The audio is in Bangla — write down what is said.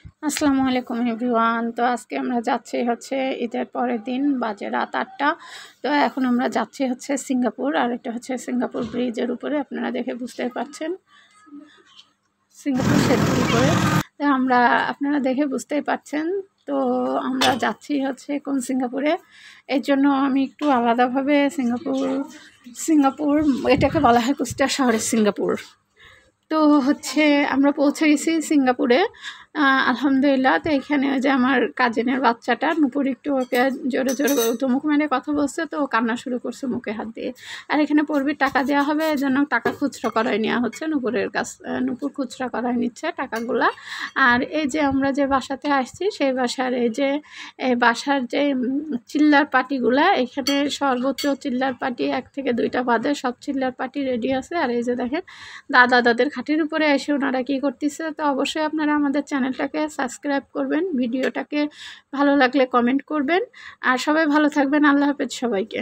আসসালামু আলাইকুম এভরিওয়ান। তো আজকে আমরা যাচ্ছি হচ্ছে ঈদের পরের দিন, বাজে রাত ৮টা। তো এখন আমরা যাচ্ছি হচ্ছে সিঙ্গাপুর, আর এটা হচ্ছে সিঙ্গাপুর ব্রিজের উপরে, আপনারা দেখে বুঝতেই পারছেন সিঙ্গাপুর সেতুর উপরে। তো আপনারা দেখে বুঝতেই পারছেন। তো আমরা যাচ্ছি হচ্ছে কোন সিঙ্গাপুরে, এর জন্য আমি একটু আলাদাভাবে সিঙ্গাপুর এটাকে বলা হয় কুষ্টিয়া শহরের সিঙ্গাপুর। তো হচ্ছে আমরা পৌঁছে গেছি সিঙ্গাপুরে, আলহামদুলিল্লাহ। তো এখানে যে আমার কাজিনের বাচ্চাটা নূপুর একটু ওকে জোরে জোরে ধমক মেরে কথা বলছে, তো কান্না শুরু করছে মুখে হাত দিয়ে। আর এখানে পড়বির টাকা দেওয়া হবে, এই জন্য টাকা খুচরা করাই নেওয়া হচ্ছে নূপুরের কাছ, নূপুর খুচরা করাই নিচ্ছে টাকাগুলা। আর এই যে আমরা যে বাসাতে আসছি সেই বাসার এই বাসার যে চিল্লার পাটিগুলা, এখানে সর্বোচ্চ চিল্লার পাটি 1 থেকে 2টা বাদে সব চিল্লার পাটি রেডি আছে। আর এই যে দেখেন দাদাদের খাটের উপরে এসে ওনারা কী করতেছে। তো অবশ্যই আপনারা আমাদের চ্যানেলটাকে সাবস্ক্রাইব করবেন, ভিডিওটাকে ভালো লাগলে কমেন্ট করবেন, আর সবাই ভালো থাকবেন। আল্লাহ হাফেজ সবাইকে।